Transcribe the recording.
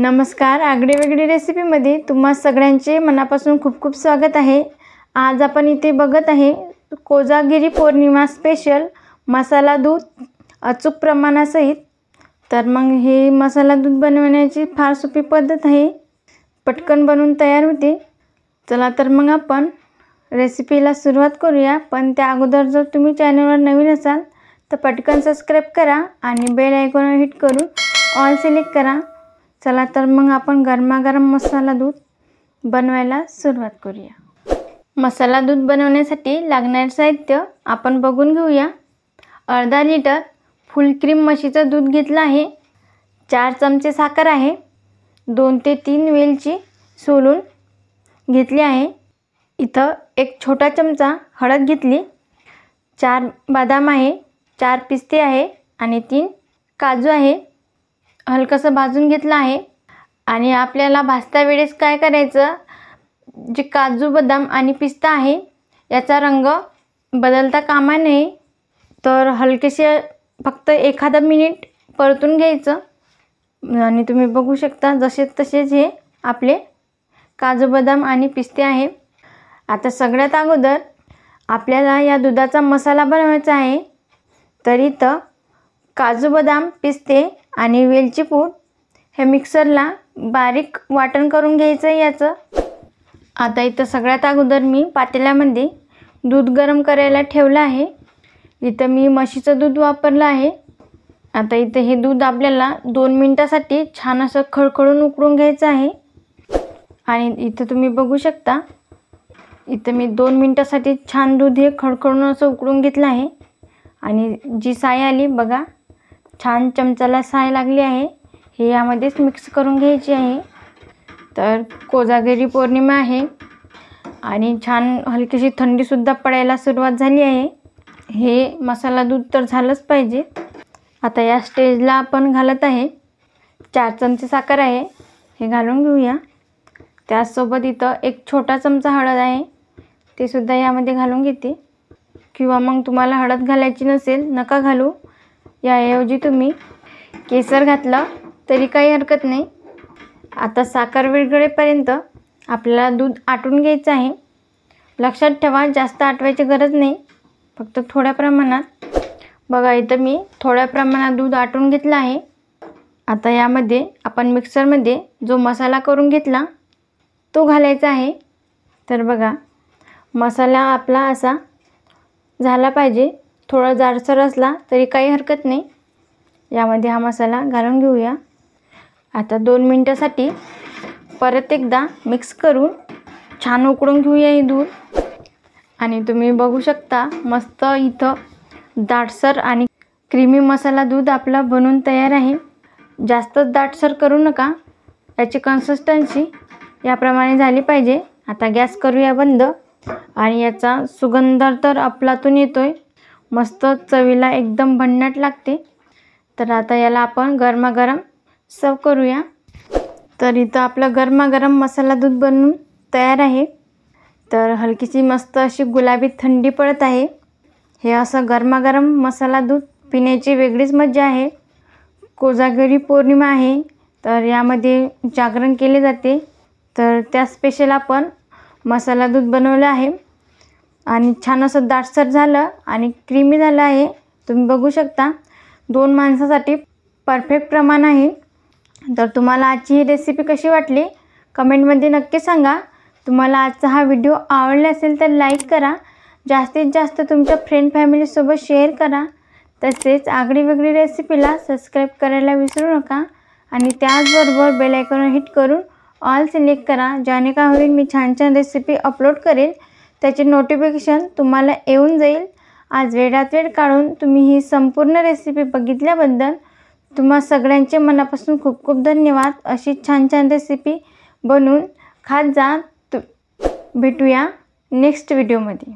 नमस्कार, आगळीवेगळी रेसिपीमध्ये तुम्हा सगळ्यांचे मनापासून खूप खूप स्वागत आहे। आज आपण इथे बघत आहे कोजागिरी पौर्णिमा स्पेशल मसाला दूध अचूक प्रमाणासहित। तर मग हे मसाला दूध बनवण्याची फार सोपी पद्धत आहे, पटकन बनवून तयार होते। चला तर मग आपण रेसिपीला सुरुवात करूया। पण त्या अगोदर जर तुम्ही चॅनलवर नवीन असाल तर पटकन सबस्क्राइब करा आणि बेल आयकॉन हिट करून ऑल सिलेक्ट करा। चला तर मग आपण गरमागरम मसाला दूध बनवायला सुरुवात करूया। मसाला दूध बनवण्यासाठी लागणारे साहित्य आपण बघून घेऊया। अर्धा लिटर फुल क्रीम म्हशीचं दूध घेतलं आहे, 4 चमचे साखर आहे, 2 ते 3 वेलची सोलून घेतली आहे, इथं एक छोटा चमचा हळद घेतली, 4 बदाम आहे, 4 पिस्ते आहे आणि 3 काजू आहे, हलकसं भाजून घेतलं आहे। आणि आपल्याला भाजता वेळेस काय करायचं, जे काजू बदाम आणि पिस्ता आहे याचा रंग बदलता कामा नये, तर हलकेसे फक्त एखादा मिनिट परतून घ्यायचं। आणि तुम्ही बघू शकता जसे तसेच हे आपले काजू बदाम आणि पिस्ते आहे। आता सगळ्यात अगोदर आपल्याला या दुधाचा मसाला बनवायचा आहे। तर इथं काजू बदाम पिस्ते आणि वेलची पूड हे मिक्सरला बारीक वाटण करून घ्यायचं याचं। आता इथं सगळ्यात अगोदर मी पातेल्यामध्ये दूध गरम करायला ठेवलं आहे। इथं मी म्हशीचं दूध वापरलं आहे। आता इथं हे दूध आपल्याला 2 मिनिटासाठी छान असं खळखळून उकळून घ्यायचं आहे। आणि इथं तुम्ही बघू शकता, इथं मी 2 मिनिटासाठी छान दूध हे खळखळून असं उकळून घेतलं आहे। आणि जी साय आली बघा, छान चमचाला साय लागली आहे, हे यामध्येच मिक्स करून घ्यायची आहे। तर कोजागिरी पौर्णिमा आहे आणि छान हलकीशी थंडीसुद्धा पडायला सुरुवात झाली आहे। हे मसाला दूध तर झालंच पाहिजे। आता या स्टेजला आपण घालत आहे 4 चमचे साखर आहे, हे घालून घेऊया। त्याचसोबत इथं एक छोटा चमचा हळद आहे, ते सुद्धा यामध्ये घालून घेते। किंवा मग तुम्हाला हळद घालायची नसेल नका घालू, याऐवजी तुम्ही केसर घातलं तरी काही हरकत नाही। आता साखर विरघळेपर्यंत आपल्याला दूध आटून घ्यायचं आहे। लक्षात ठेवा, जास्त आटवायची गरज नाही, फक्त थोड्या प्रमाणात। बघा इथं मी थोड्या प्रमाणात दूध आटून घेतलं आहे। आता यामध्ये आपण मिक्सरमध्ये जो मसाला करून घेतला तो घालायचा आहे। तर बघा, मसाला आपला असा झाला पाहिजे, थोडा जाडसर असला तरी काही हरकत नाही। यामध्ये हा मसाला घालून घेऊया। आता 2 मिनिटासाठी परत एकदा मिक्स करून छान उकळून घेऊया हे दूध। आणि तुम्ही बघू शकता मस्त इथं दाटसर आणि क्रीमी मसाला दूध आपला बनून तयार आहे। जास्त दाटसर करू नका, याची कन्सिस्टन्सी याप्रमाणे झाली पाहिजे। आता गॅस करूया बंद। आणि याचा सुगंध तर आपलातून येतोय, मस्त चवीला एकदम भन्नाट लागते। तर आता याला आपण गरमागरम सर्व करूया। तर इथं आपलं गरमागरम मसाला दूध बनवून तयार आहे। तर हलकीशी मस्त अशी गुलाबी थंडी पडत आहे। हे असं गरमागरम मसाला दूध पिण्याची वेगळीच मजा आहे। कोजागिरी पौर्णिमा आहे, तर यामध्ये जागरण केले जाते, तर त्या स्पेशल आपण मसाला दूध बनवलं आहे। आणि छान असं दाटसर झालं आणि क्रीमी झालं आहे, तुम्ही बघू शकता। 2 माणसासाठी परफेक्ट प्रमाण आहे। तर तुम्हाला आजची ही रेसिपी कशी वाटली कमेंटमध्ये नक्की सांगा। तुम्हाला आजचा हा व्हिडिओ आवडला असेल तर लाईक करा, जास्तीत जास्त तुमच्या फ्रेंड फॅमिलीसोबत शेअर करा। तसेच आगळीवेगळी रेसिपीला सबस्क्राईब करायला विसरू नका। आणि त्याचबरोबर बेल आयकॉन हिट करून ऑल सिलेक्ट करा, जेणेकरून मी छान छान रेसिपी अपलोड करेल त्याचे नोटिफिकेशन तुम्हाला येऊन जाईल। आज वेळात वेळ काढून तुम्ही ही संपूर्ण रेसिपी बघितल्याबद्दल तुम्हा सगळ्यांचे मनापासून खूप खूप धन्यवाद। अशी छान छान रेसिपी बनवून खात जा। भेटूया नेक्स्ट व्हिडिओमध्ये।